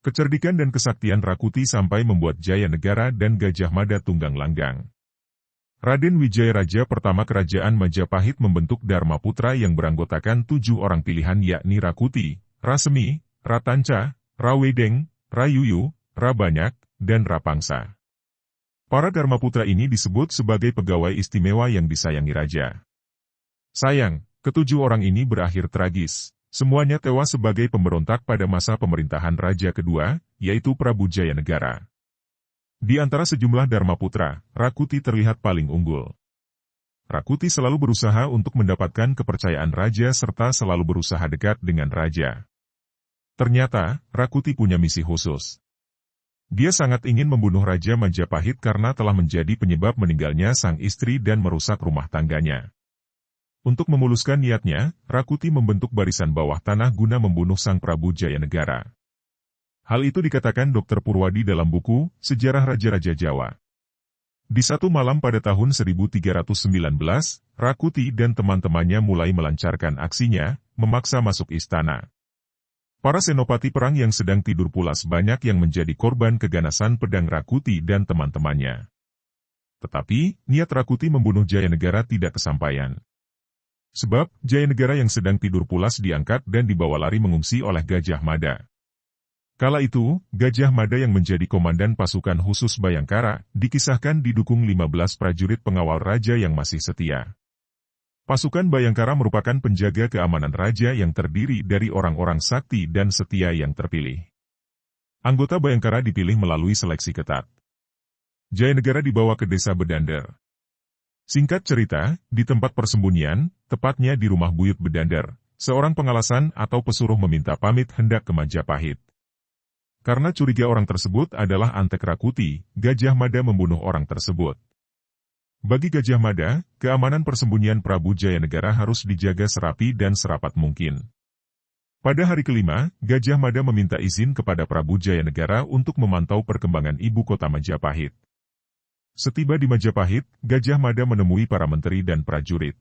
Kecerdikan dan kesaktian Rakuti sampai membuat Jaya Negara dan Gajah Mada tunggang langgang. Raden Wijaya Raja pertama Kerajaan Majapahit membentuk Dharma Putra yang beranggotakan 7 orang pilihan yakni Rakuti, Rasemi, Ratanca, Rawedeng, Rayuyu, Rabanyak, dan Rapangsa. Para Dharma Putra ini disebut sebagai pegawai istimewa yang disayangi Raja. Sayang, ketujuh orang ini berakhir tragis. Semuanya tewas sebagai pemberontak pada masa pemerintahan Raja kedua, yaitu Prabu Jaya Negara. Di antara sejumlah Dharma Putra, Rakuti terlihat paling unggul. Rakuti selalu berusaha untuk mendapatkan kepercayaan Raja serta selalu berusaha dekat dengan Raja. Ternyata, Rakuti punya misi khusus. Dia sangat ingin membunuh Raja Majapahit karena telah menjadi penyebab meninggalnya sang istri dan merusak rumah tangganya. Untuk memuluskan niatnya, Rakuti membentuk barisan bawah tanah guna membunuh sang Prabu Jaya Negara. Hal itu dikatakan Dr. Purwadi dalam buku Sejarah Raja-Raja Jawa. Di satu malam pada tahun 1319, Rakuti dan teman-temannya mulai melancarkan aksinya, memaksa masuk istana. Para senopati perang yang sedang tidur pulas banyak yang menjadi korban keganasan pedang Rakuti dan teman-temannya. Tetapi, niat Rakuti membunuh Jaya Negara tidak kesampaian. Sebab, Jaya Negara yang sedang tidur pulas diangkat dan dibawa lari mengungsi oleh Gajah Mada. Kala itu, Gajah Mada yang menjadi komandan pasukan khusus Bayangkara, dikisahkan didukung 15 prajurit pengawal Raja yang masih setia. Pasukan Bayangkara merupakan penjaga keamanan Raja yang terdiri dari orang-orang sakti dan setia yang terpilih. Anggota Bayangkara dipilih melalui seleksi ketat. Jaya Negara dibawa ke desa Bedander. Singkat cerita, di tempat persembunyian, tepatnya di rumah Buyut Bedander, seorang pengalasan atau pesuruh meminta pamit hendak ke Majapahit. Karena curiga orang tersebut adalah antek Rakuti, Gajah Mada membunuh orang tersebut. Bagi Gajah Mada, keamanan persembunyian Prabu Jaya Negara harus dijaga serapi dan serapat mungkin. Pada hari kelima, Gajah Mada meminta izin kepada Prabu Jaya Negara untuk memantau perkembangan ibu kota Majapahit. Setiba di Majapahit, Gajah Mada menemui para menteri dan prajurit.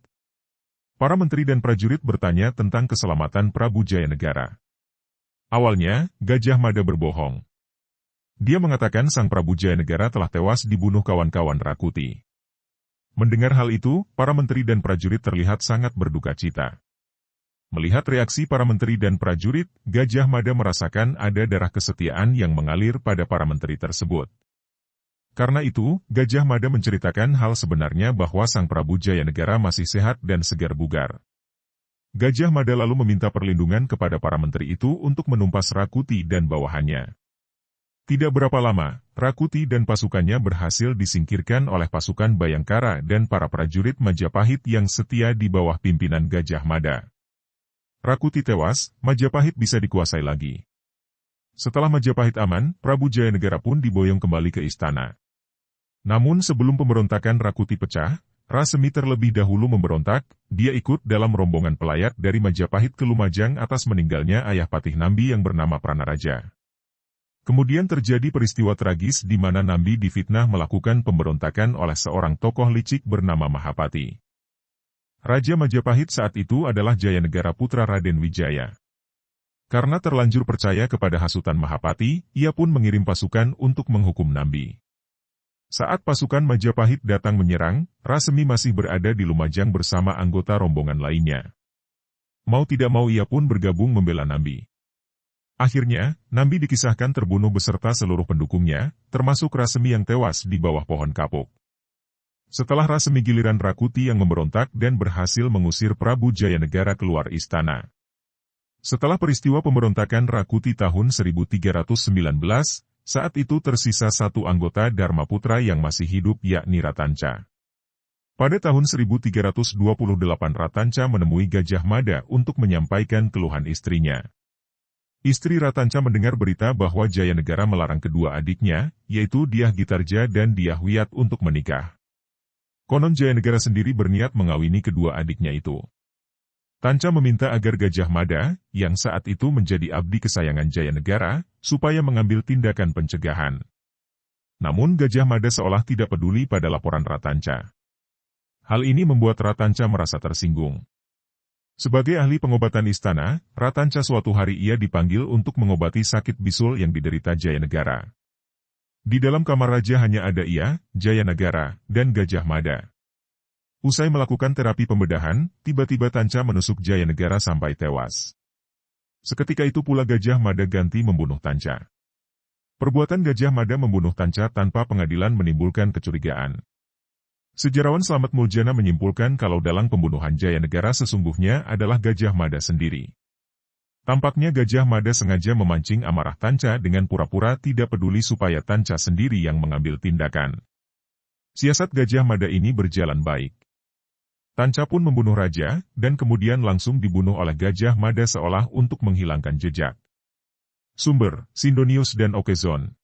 Para menteri dan prajurit bertanya tentang keselamatan Prabu Jaya Negara. Awalnya, Gajah Mada berbohong. Dia mengatakan sang Prabu Jaya Negara telah tewas dibunuh kawan-kawan Rakuti. Mendengar hal itu, para menteri dan prajurit terlihat sangat berduka cita. Melihat reaksi para menteri dan prajurit, Gajah Mada merasakan ada darah kesetiaan yang mengalir pada para menteri tersebut. Karena itu, Gajah Mada menceritakan hal sebenarnya bahwa sang Prabu Jaya Negara masih sehat dan segar bugar. Gajah Mada lalu meminta perlindungan kepada para menteri itu untuk menumpas Rakuti dan bawahannya. Tidak berapa lama, Rakuti dan pasukannya berhasil disingkirkan oleh pasukan Bayangkara dan para prajurit Majapahit yang setia di bawah pimpinan Gajah Mada. Rakuti tewas, Majapahit bisa dikuasai lagi. Setelah Majapahit aman, Prabu Jaya Negara pun diboyong kembali ke istana. Namun sebelum pemberontakan Rakuti pecah, Rasemi terlebih dahulu memberontak, dia ikut dalam rombongan pelayat dari Majapahit ke Lumajang atas meninggalnya ayah Patih Nambi yang bernama Pranaraja. Kemudian terjadi peristiwa tragis di mana Nambi difitnah melakukan pemberontakan oleh seorang tokoh licik bernama Mahapati. Raja Majapahit saat itu adalah Jaya Negara putra Raden Wijaya. Karena terlanjur percaya kepada hasutan Mahapati, ia pun mengirim pasukan untuk menghukum Nambi. Saat pasukan Majapahit datang menyerang, Rasemi masih berada di Lumajang bersama anggota rombongan lainnya. Mau tidak mau ia pun bergabung membela Nambi. Akhirnya, Nambi dikisahkan terbunuh beserta seluruh pendukungnya, termasuk Rasemi yang tewas di bawah pohon kapuk. Setelah Rasemi giliran Rakuti yang memberontak dan berhasil mengusir Prabu Jaya Negara keluar istana. Setelah peristiwa pemberontakan Rakuti tahun 1319, saat itu tersisa satu anggota Dharma Putra yang masih hidup yakni Ratanca. Pada tahun 1328 Ratanca menemui Gajah Mada untuk menyampaikan keluhan istrinya. Istri Ratanca mendengar berita bahwa Jaya Negara melarang kedua adiknya, yaitu Dyah Gitarja dan Dyah Wiyat untuk menikah. Konon Jaya Negara sendiri berniat mengawini kedua adiknya itu. Tanca meminta agar Gajah Mada, yang saat itu menjadi abdi kesayangan Jaya Negara, supaya mengambil tindakan pencegahan. Namun Gajah Mada seolah tidak peduli pada laporan Ratanca. Hal ini membuat Ratanca merasa tersinggung. Sebagai ahli pengobatan istana, Ratanca suatu hari ia dipanggil untuk mengobati sakit bisul yang diderita Jayanegara. Di dalam kamar raja hanya ada ia, Jayanegara, dan Gajah Mada. Usai melakukan terapi pembedahan, tiba-tiba Tanca menusuk Jayanegara sampai tewas. Seketika itu pula Gajah Mada ganti membunuh Tanca. Perbuatan Gajah Mada membunuh Tanca tanpa pengadilan menimbulkan kecurigaan. Sejarawan Slamet Muljana menyimpulkan kalau dalang pembunuhan Jayanegara sesungguhnya adalah Gajah Mada sendiri. Tampaknya Gajah Mada sengaja memancing amarah Tanca dengan pura-pura tidak peduli supaya Tanca sendiri yang mengambil tindakan. Siasat Gajah Mada ini berjalan baik. Tanca pun membunuh raja, dan kemudian langsung dibunuh oleh Gajah Mada seolah untuk menghilangkan jejak. Sumber, Sindonius dan Okezon.